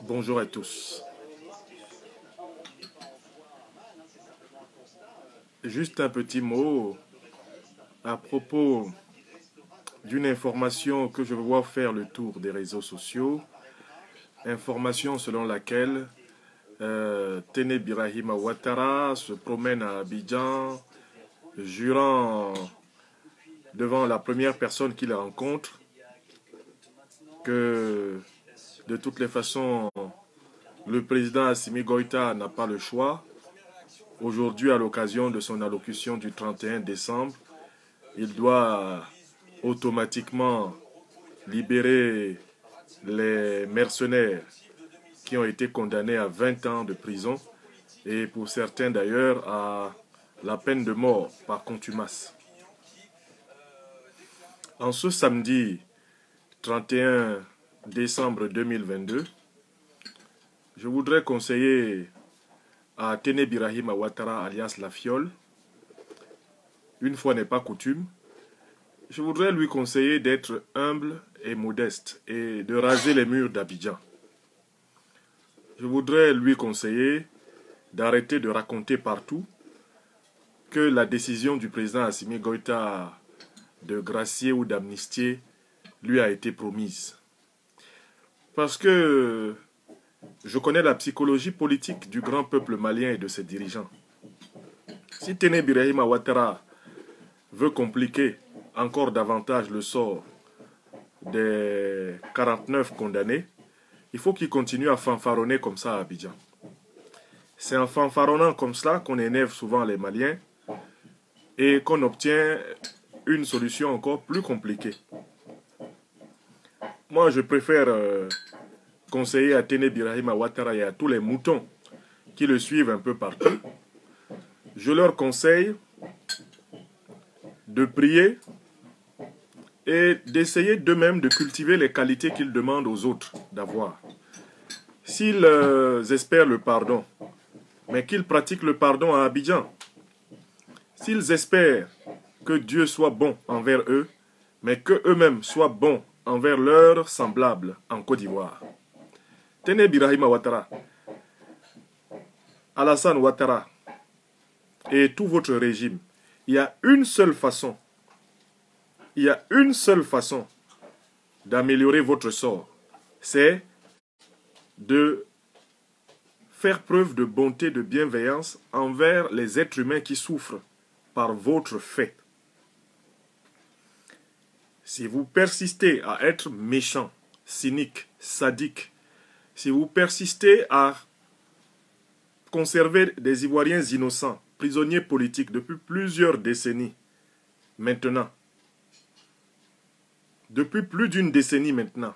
Bonjour à tous. Juste un petit mot à propos d'une information que je vois faire le tour des réseaux sociaux. Information selon laquelle Tene Birahima Ouattara se promène à Abidjan, jurant devant la première personne qu'il rencontre que de toutes les façons, le président Assimi Goïta n'a pas le choix. Aujourd'hui, à l'occasion de son allocution du 31 décembre, il doit automatiquement libérer les mercenaires qui ont été condamnés à 20 ans de prison et pour certains d'ailleurs à la peine de mort par contumace. En ce samedi 31 décembre 2022, je voudrais conseiller à Tene Birahima Ouattara alias La Fiole, une fois n'est pas coutume, je voudrais lui conseiller d'être humble et modeste et de raser les murs d'Abidjan. Je voudrais lui conseiller d'arrêter de raconter partout que la décision du président Assimi Goïta de gracier ou d'amnistier lui a été promise. Parce que je connais la psychologie politique du grand peuple malien et de ses dirigeants. Si Tene Birahima Ouattara veut compliquer encore davantage le sort des 49 condamnés, il faut qu'il continue à fanfaronner comme ça à Abidjan. C'est en fanfaronnant comme cela qu'on énerve souvent les Maliens et qu'on obtient une solution encore plus compliquée. Moi, je préfère conseiller à Tene Birahima Ouattara et à tous les moutons qui le suivent un peu partout. Je leur conseille de prier et d'essayer d'eux-mêmes de cultiver les qualités qu'ils demandent aux autres d'avoir. S'ils espèrent le pardon, mais qu'ils pratiquent le pardon à Abidjan. S'ils espèrent que Dieu soit bon envers eux, mais qu'eux-mêmes soient bons envers leurs semblables en Côte d'Ivoire. Tene Birahima Ouattara, Alassane Ouattara et tout votre régime, il y a une seule façon d'améliorer votre sort, c'est de faire preuve de bonté, de bienveillance envers les êtres humains qui souffrent par votre fait. Si vous persistez à être méchant, cynique, sadique, si vous persistez à conserver des Ivoiriens innocents, prisonniers politiques depuis plusieurs décennies, maintenant, depuis plus d'une décennie maintenant,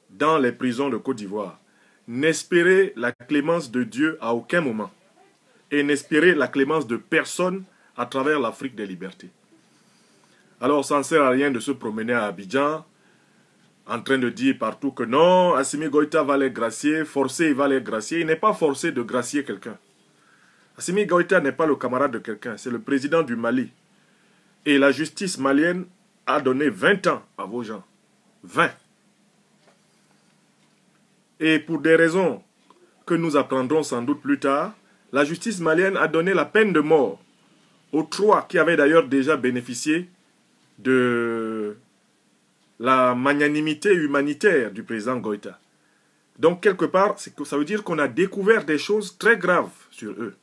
dans les prisons de Côte d'Ivoire, n'espérez la clémence de Dieu à aucun moment et n'espérez la clémence de personne à travers l'Afrique des libertés. Alors, ça ne sert à rien de se promener à Abidjan en train de dire partout que non, Assimi Goïta va les gracier, forcé, il va les gracier. Il n'est pas forcé de gracier quelqu'un. Assimi Goïta n'est pas le camarade de quelqu'un, c'est le président du Mali. Et la justice malienne a donné 20 ans à vos gens. 20. Et pour des raisons que nous apprendrons sans doute plus tard, la justice malienne a donné la peine de mort aux 3 qui avaient d'ailleurs déjà bénéficié de la magnanimité humanitaire du président Goïta. Donc, quelque part, ça veut dire qu'on a découvert des choses très graves sur eux.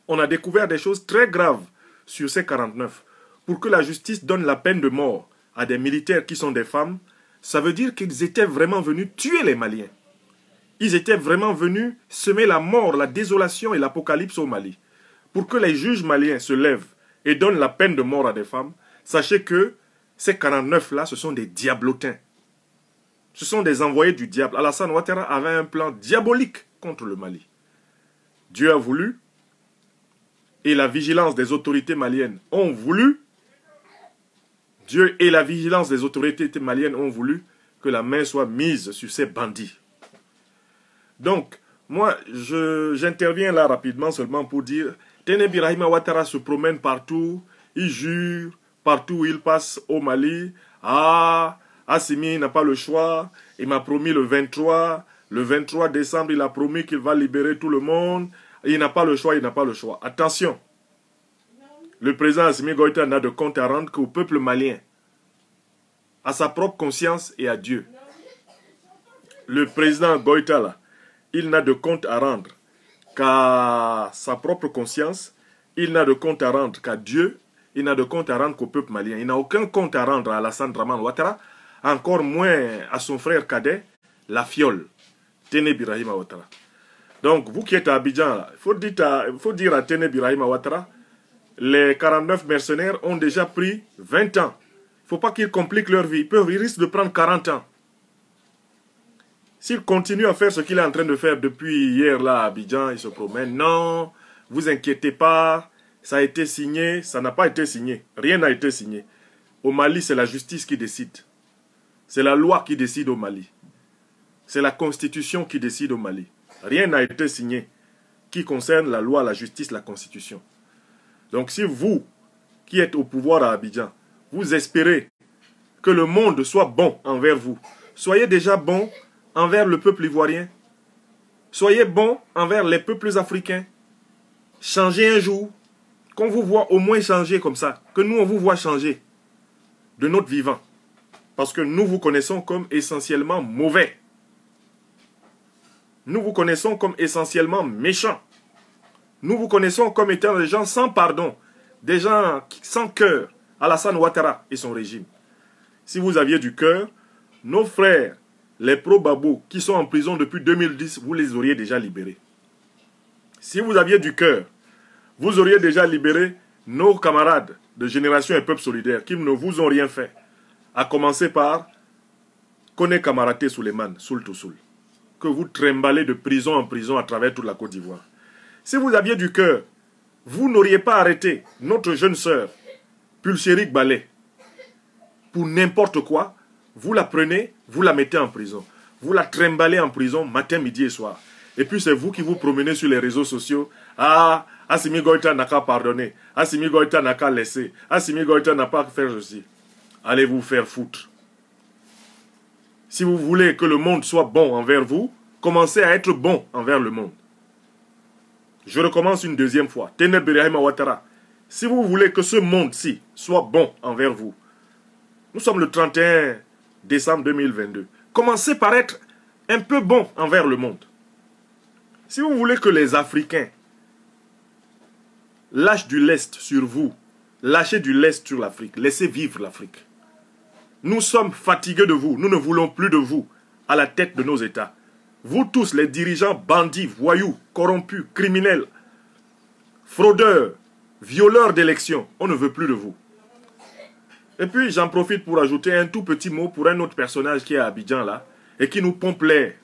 On a découvert des choses très graves sur ces 49. Pour que la justice donne la peine de mort à des militaires qui sont des femmes, ça veut dire qu'ils étaient vraiment venus tuer les Maliens. Ils étaient vraiment venus semer la mort, la désolation et l'apocalypse au Mali. Pour que les juges maliens se lèvent et donnent la peine de mort à des femmes, sachez que ces 49-là, ce sont des diablotins. Ce sont des envoyés du diable. Alassane Ouattara avait un plan diabolique contre le Mali. Dieu a voulu, et la vigilance des autorités maliennes ont voulu, Dieu et la vigilance des autorités maliennes ont voulu que la main soit mise sur ces bandits. Donc, moi, j'interviens là rapidement seulement pour dire, Tene Birahima Ouattara se promène partout, il jure, partout où il passe au Mali, Assimi n'a pas le choix. Il m'a promis le 23. Le 23 décembre, il a promis qu'il va libérer tout le monde. Il n'a pas le choix, il n'a pas le choix. Attention. Le président Assimi Goïta n'a de compte à rendre qu'au peuple malien, à sa propre conscience et à Dieu. Le président Goïta, là, il n'a de compte à rendre qu'à sa propre conscience, il n'a de compte à rendre qu'à Dieu, il n'a de compte à rendre qu'au peuple malien. Il n'a aucun compte à rendre à Alassane Draman Ouattara, encore moins à son frère cadet, la fiole, Téné Birahima Ouattara. Donc, vous qui êtes à Abidjan, il faut dire à Téné Birahima Ouattara, les 49 mercenaires ont déjà pris 20 ans. Il ne faut pas qu'ils compliquent leur vie. Ils risquent de prendre 40 ans. S'il continue à faire ce qu'il est en train de faire depuis hier là à Abidjan, il se promène. Non, vous inquiétez pas, ça a été signé, ça n'a pas été signé. Rien n'a été signé. Au Mali, c'est la justice qui décide. C'est la loi qui décide au Mali. C'est la constitution qui décide au Mali. Rien n'a été signé qui concerne la loi, la justice, la constitution. Donc si vous, qui êtes au pouvoir à Abidjan, vous espérez que le monde soit bon envers vous, soyez déjà bon envers le peuple ivoirien. Soyez bon envers les peuples africains. Changez un jour, qu'on vous voit au moins changer comme ça, que nous on vous voit changer de notre vivant. Parce que nous vous connaissons comme essentiellement mauvais. Nous vous connaissons comme essentiellement méchants. Nous vous connaissons comme étant des gens sans pardon, des gens sans cœur, Alassane Ouattara et son régime. Si vous aviez du cœur, nos frères, les pro-Babou qui sont en prison depuis 2010, vous les auriez déjà libérés. Si vous aviez du cœur, vous auriez déjà libéré nos camarades de Génération et Peuple Solidaire qui ne vous ont rien fait. À commencer par Kone Kamaraté Souleymane, Soul to Soul, que vous trimballez de prison en prison à travers toute la Côte d'Ivoire. Si vous aviez du cœur, vous n'auriez pas arrêté notre jeune sœur, Pulchérik Balé, pour n'importe quoi. Vous la prenez, vous la mettez en prison. Vous la trimballez en prison matin, midi et soir. Et puis c'est vous qui vous promenez sur les réseaux sociaux. Ah, Assimi Goïta n'a qu'à pardonner. Assimi Goïta n'a qu'à laisser. Assimi Goïta n'a pas à faire ceci. Allez vous faire foutre. Si vous voulez que le monde soit bon envers vous, commencez à être bon envers le monde. Je recommence une deuxième fois. Téné Birahima Ouattara. Si vous voulez que ce monde-ci soit bon envers vous, nous sommes le 31 décembre 2022. Commencez par être un peu bon envers le monde. Si vous voulez que les Africains lâchent du lest sur vous, lâchez du lest sur l'Afrique, laissez vivre l'Afrique. Nous sommes fatigués de vous, nous ne voulons plus de vous à la tête de nos États. Vous tous, les dirigeants bandits, voyous, corrompus, criminels, fraudeurs, violeurs d'élections, on ne veut plus de vous. Et puis, j'en profite pour ajouter un tout petit mot pour un autre personnage qui est à Abidjan là, et qui nous pompe l'air.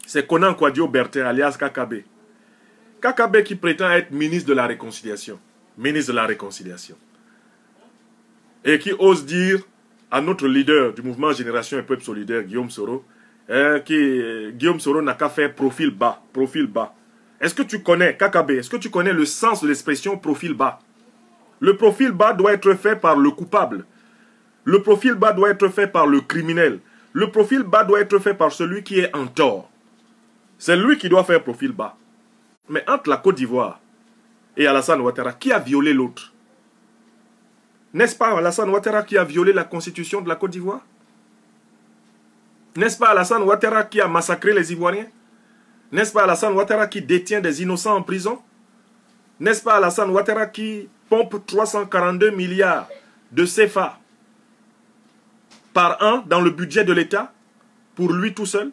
C'est Konan Kouadio Bertin, alias Kakabe. Kakabe qui prétend être ministre de la Réconciliation. Ministre de la Réconciliation. Et qui ose dire à notre leader du mouvement Génération et Peuple Solidaire, Guillaume Soro, Guillaume Soro n'a qu'à faire profil bas. Profil bas. Est-ce que tu connais, Kakabe, est-ce que tu connais le sens de l'expression profil bas? Le profil bas doit être fait par le coupable. Le profil bas doit être fait par le criminel. Le profil bas doit être fait par celui qui est en tort. C'est lui qui doit faire profil bas. Mais entre la Côte d'Ivoire et Alassane Ouattara, qui a violé l'autre? N'est-ce pas Alassane Ouattara qui a violé la constitution de la Côte d'Ivoire? N'est-ce pas Alassane Ouattara qui a massacré les Ivoiriens? N'est-ce pas Alassane Ouattara qui détient des innocents en prison? N'est-ce pas Alassane Ouattara qui pompe 342 milliards de CFA par an dans le budget de l'État, pour lui tout seul,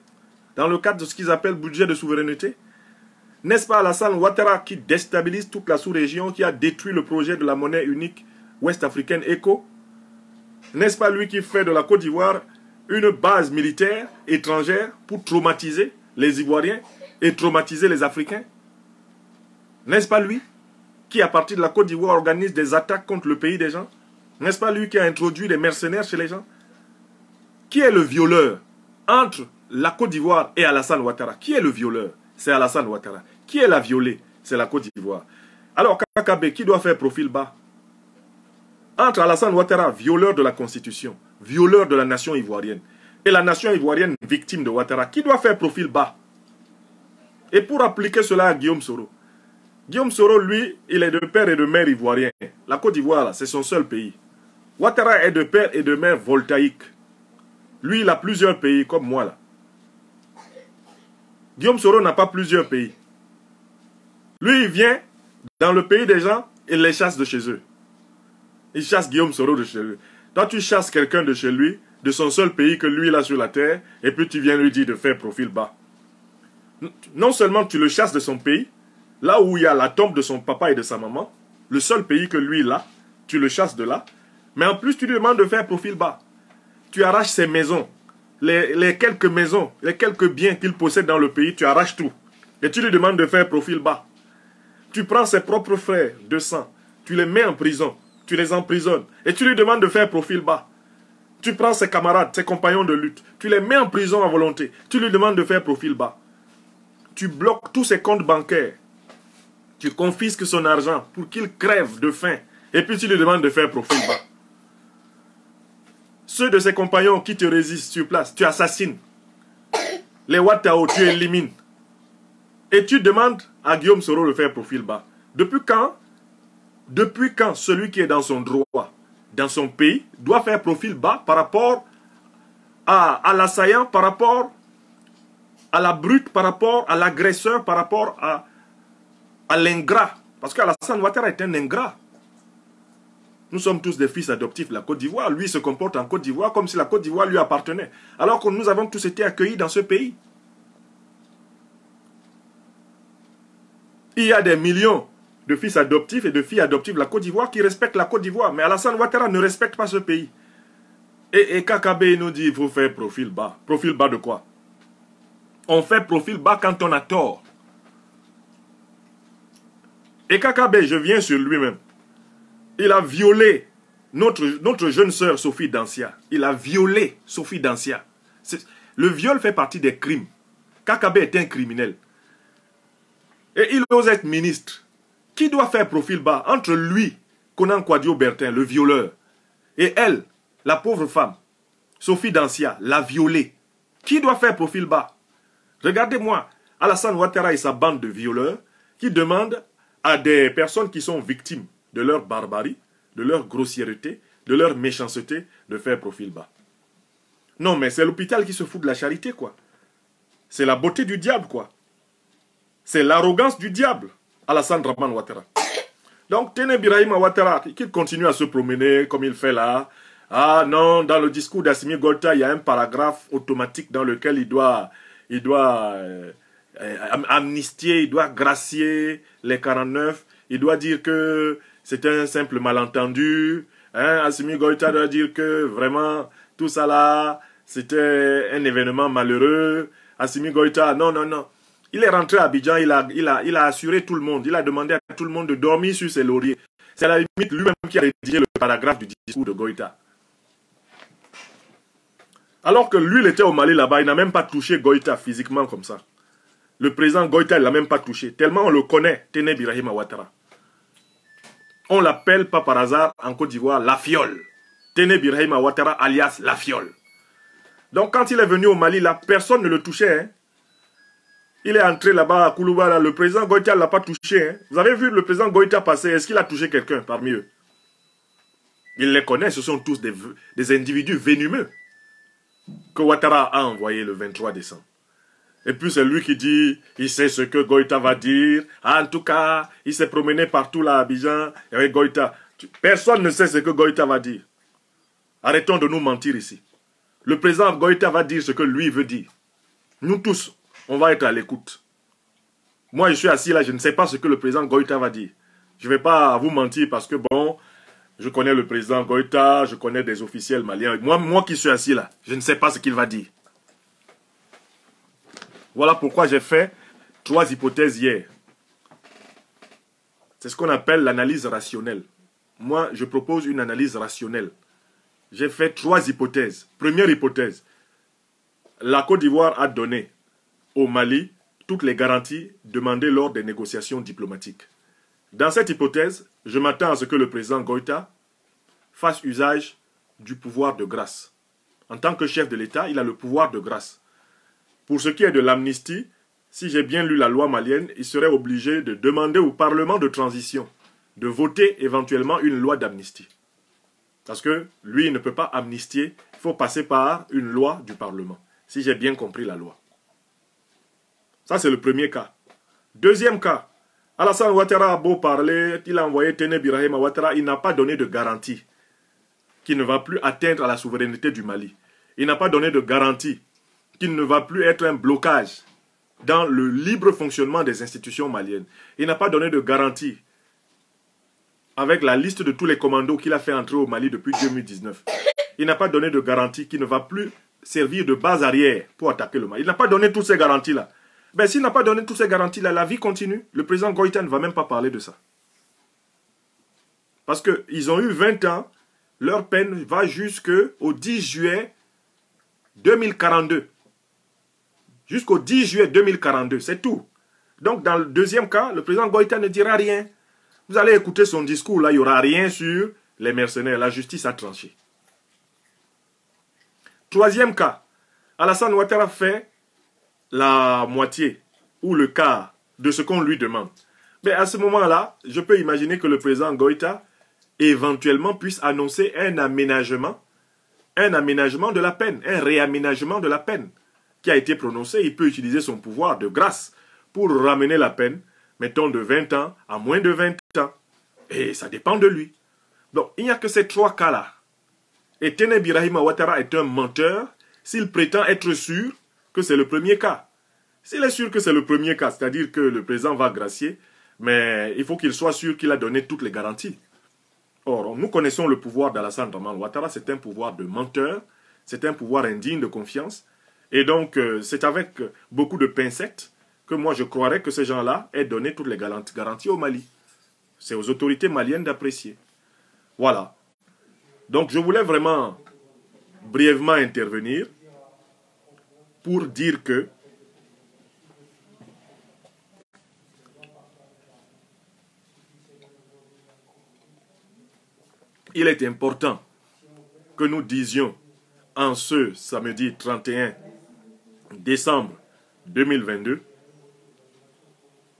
dans le cadre de ce qu'ils appellent budget de souveraineté? N'est-ce pas Alassane Ouattara qui déstabilise toute la sous-région, qui a détruit le projet de la monnaie unique ouest-africaine ECO? N'est-ce pas lui qui fait de la Côte d'Ivoire une base militaire étrangère pour traumatiser les Ivoiriens et traumatiser les Africains? N'est-ce pas lui qui, à partir de la Côte d'Ivoire, organise des attaques contre le pays des gens? N'est-ce pas lui qui a introduit les mercenaires chez les gens? Qui est le violeur entre la Côte d'Ivoire et Alassane Ouattara? Qui est le violeur? C'est Alassane Ouattara. Qui est la violée? C'est la Côte d'Ivoire. Alors, Kakabe, qui doit faire profil bas? entre Alassane Ouattara, violeur de la Constitution, violeur de la nation ivoirienne, et la nation ivoirienne victime de Ouattara, qui doit faire profil bas. Et pour appliquer cela à Guillaume Soro, Guillaume Soro, lui, il est de père et de mère ivoirien. La Côte d'Ivoire, c'est son seul pays. Ouattara est de père et de mère voltaïque. Lui, il a plusieurs pays, comme moi, là. Guillaume Soro n'a pas plusieurs pays. Lui, il vient dans le pays des gens, il les chasse de chez eux. Il chasse Guillaume Soro de chez eux. Toi, tu chasses quelqu'un de chez lui, de son seul pays que lui, il a sur la terre, et puis tu viens lui dire de faire profil bas. Non seulement tu le chasses de son pays, là où il y a la tombe de son papa et de sa maman, le seul pays que lui, il a, tu le chasses de là, mais en plus, tu lui demandes de faire profil bas. Tu arraches ses maisons, les quelques maisons, les quelques biens qu'il possède dans le pays, tu arraches tout. Et tu lui demandes de faire profil bas. Tu prends ses propres frères de sang, tu les mets en prison, tu les emprisonnes, et tu lui demandes de faire profil bas. Tu prends ses camarades, ses compagnons de lutte, tu les mets en prison à volonté, tu lui demandes de faire profil bas. Tu bloques tous ses comptes bancaires, tu confisques son argent pour qu'il crève de faim, et puis tu lui demandes de faire profil bas. Ceux de ses compagnons qui te résistent sur place, tu assassines. Les Ouattao, tu élimines. Et tu demandes à Guillaume Soro de faire profil bas. Depuis quand celui qui est dans son droit, dans son pays, doit faire profil bas par rapport à l'assaillant, par rapport à la brute, par rapport à l'agresseur, par rapport à l'ingrat? Parce qu'Alassane Ouattara est un ingrat. Nous sommes tous des fils adoptifs de la Côte d'Ivoire. Lui se comporte en Côte d'Ivoire comme si la Côte d'Ivoire lui appartenait. Alors que nous avons tous été accueillis dans ce pays. Il y a des millions de fils adoptifs et de filles adoptives de la Côte d'Ivoire qui respectent la Côte d'Ivoire. Mais Alassane Ouattara ne respecte pas ce pays. Et KKB nous dit qu'il faut faire profil bas. Profil bas de quoi? On fait profil bas quand on a tort. Et KKB, je viens sur lui-même. Il a violé notre jeune sœur Sophie Dancia. Il a violé Sophie Dancia. Le viol fait partie des crimes. KKB est un criminel. Et il ose être ministre. Qui doit faire profil bas entre lui, Konan Kouadio-Bertin, le violeur, et elle, la pauvre femme, Sophie Dancia, la violée? Qui doit faire profil bas? Regardez-moi, Alassane Ouattara et sa bande de violeurs qui demandent à des personnes qui sont victimes de leur barbarie, de leur grossièreté, de leur méchanceté, de faire profil bas. Non, mais c'est l'hôpital qui se fout de la charité, quoi. C'est la beauté du diable, quoi. C'est l'arrogance du diable, Alassane Draman Ouattara. Donc, Téné Birahim Ouattara, qu'il continue à se promener comme il fait là. Ah non, dans le discours d'Assimi Goïta, il y a un paragraphe automatique dans lequel il doit amnistier, il doit gracier les 49. Il doit dire que c'est un simple malentendu. Hein? Assimi Goïta doit dire que vraiment, tout ça là, c'était un événement malheureux. Assimi Goïta, non, non, non. Il est rentré à Abidjan, il a assuré tout le monde. Il a demandé à tout le monde de dormir sur ses lauriers. C'est à la limite lui-même qui a rédigé le paragraphe du discours de Goïta. Alors que lui, il était au Mali là-bas, il n'a même pas touché Goïta physiquement comme ça. Le président Goïta, il ne l'a même pas touché. Tellement on le connaît, Téné Birahim Ouattara. On l'appelle pas par hasard en Côte d'Ivoire la fiole. Téné Birahim Ouattara alias la fiole. Donc quand il est venu au Mali, là, personne ne le touchait. Hein. Il est entré là-bas à Koulouba, là, le président Goïta ne l'a pas touché. Hein. Vous avez vu le président Goïta passer, est-ce qu'il a touché quelqu'un parmi eux? Il les connaît, ce sont tous des individus venimeux que Ouattara a envoyé le 23 décembre. Et puis c'est lui qui dit, il sait ce que Goïta va dire. Ah, en tout cas, il s'est promené partout là à Abidjan. Et avec Goïta, personne ne sait ce que Goïta va dire. Arrêtons de nous mentir ici. Le président Goïta va dire ce que lui veut dire. Nous tous, on va être à l'écoute. Moi, je suis assis là, je ne sais pas ce que le président Goïta va dire. Je ne vais pas vous mentir parce que bon, je connais le président Goïta, je connais des officiels maliens. Moi qui suis assis là, je ne sais pas ce qu'il va dire. Voilà pourquoi j'ai fait 3 hypothèses hier. C'est ce qu'on appelle l'analyse rationnelle. Moi, je propose une analyse rationnelle. J'ai fait 3 hypothèses. Première hypothèse, la Côte d'Ivoire a donné au Mali toutes les garanties demandées lors des négociations diplomatiques. Dans cette hypothèse, je m'attends à ce que le président Goïta fasse usage du pouvoir de grâce. En tant que chef de l'État, il a le pouvoir de grâce. Pour ce qui est de l'amnistie, si j'ai bien lu la loi malienne, il serait obligé de demander au Parlement de transition de voter éventuellement une loi d'amnistie. Parce que lui, il ne peut pas amnistier, il faut passer par une loi du Parlement, si j'ai bien compris la loi. Ça, c'est le premier cas. Deuxième cas, Alassane Ouattara a beau parler, il a envoyé Téné Birahim Ouattara, il n'a pas donné de garantie qu'il ne va plus atteindre à la souveraineté du Mali. Il n'a pas donné de garantie qu'il ne va plus être un blocage dans le libre fonctionnement des institutions maliennes. Il n'a pas donné de garantie avec la liste de tous les commandos qu'il a fait entrer au Mali depuis 2019. Il n'a pas donné de garantie qu'il ne va plus servir de base arrière pour attaquer le Mali. Il n'a pas donné toutes ces garanties-là. Ben, s'il n'a pas donné toutes ces garanties-là, la vie continue. Le président Goïta ne va même pas parler de ça. Parce qu'ils ont eu 20 ans, leur peine va jusqu'au 10 juillet 2042. Jusqu'au 10 juillet 2042, c'est tout. Donc, dans le deuxième cas, le président Goïta ne dira rien. Vous allez écouter son discours, là, il n'y aura rien sur les mercenaires. La justice a tranché. Troisième cas, Alassane Ouattara fait la moitié ou le quart de ce qu'on lui demande. Mais à ce moment-là, je peux imaginer que le président Goïta éventuellement puisse annoncer un aménagement de la peine, un réaménagement de la peine qui a été prononcé. Il peut utiliser son pouvoir de grâce pour ramener la peine, mettons de 20 ans à moins de 20 ans. Et ça dépend de lui. Donc, il n'y a que ces trois cas-là. Et Téné Birahim Ouattara est un menteur s'il prétend être sûr que c'est le premier cas. S'il est sûr que c'est le premier cas, c'est-à-dire que le président va gracier, mais il faut qu'il soit sûr qu'il a donné toutes les garanties. Or, nous connaissons le pouvoir d'Alassane Draman Ouattara, c'est un pouvoir de menteur, c'est un pouvoir indigne de confiance. Et donc, c'est avec beaucoup de pincettes que moi je croirais que ces gens-là aient donné toutes les garanties au Mali. C'est aux autorités maliennes d'apprécier. Voilà. Donc, je voulais vraiment brièvement intervenir pour dire que il est important que nous disions en ce samedi 31 décembre 2022,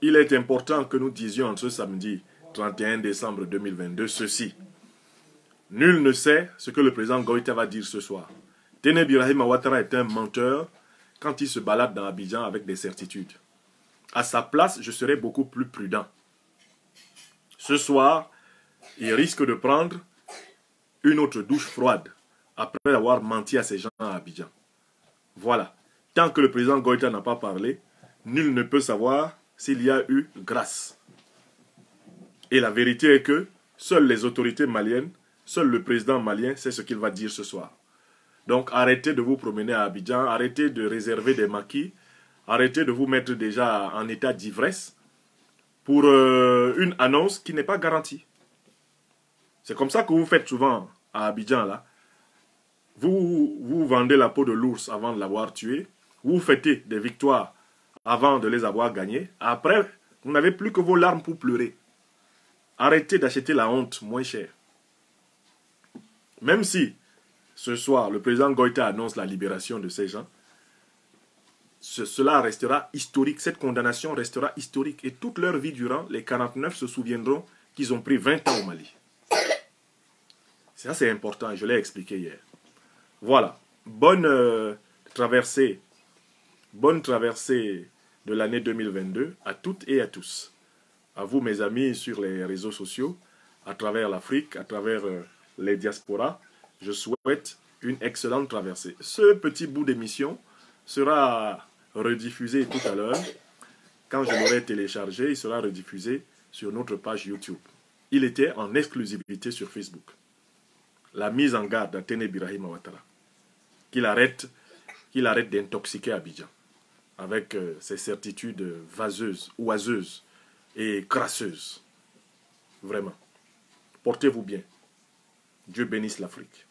il est important que nous disions en ce samedi 31 décembre 2022 ceci. Nul ne sait ce que le président Goïta va dire ce soir. Téné Birahim Ouattara est un menteur quand il se balade dans Abidjan avec des certitudes. À sa place, je serais beaucoup plus prudent. Ce soir, il risque de prendre une autre douche froide après avoir menti à ces gens à Abidjan. Voilà. Tant que le président Goïta n'a pas parlé, nul ne peut savoir s'il y a eu grâce. Et la vérité est que seules les autorités maliennes, seul le président malien sait ce qu'il va dire ce soir. Donc arrêtez de vous promener à Abidjan, arrêtez de réserver des maquis, arrêtez de vous mettre déjà en état d'ivresse pour une annonce qui n'est pas garantie. C'est comme ça que vous faites souvent à Abidjan là. Vous vendez la peau de l'ours avant de l'avoir tué, vous fêtez des victoires avant de les avoir gagnées. Après, vous n'avez plus que vos larmes pour pleurer. Arrêtez d'acheter la honte moins cher. Même si, ce soir, le président Goïta annonce la libération de ces gens, cela restera historique, cette condamnation restera historique. Et toute leur vie durant, les 49 se souviendront qu'ils ont pris 20 ans au Mali. Ça, c'est important, je l'ai expliqué hier. Voilà. Bonne traversée de l'année 2022 à toutes et à tous. À vous, mes amis, sur les réseaux sociaux, à travers l'Afrique, à travers les diasporas, je souhaite une excellente traversée. Ce petit bout d'émission sera rediffusé tout à l'heure. Quand je l'aurai téléchargé, il sera rediffusé sur notre page YouTube. Il était en exclusivité sur Facebook. La mise en garde à Téné Birahim Ouattara, qu'il arrête d'intoxiquer Abidjan avec ses certitudes vaseuses, oiseuses et crasseuses. Vraiment. Portez-vous bien. Dieu bénisse l'Afrique.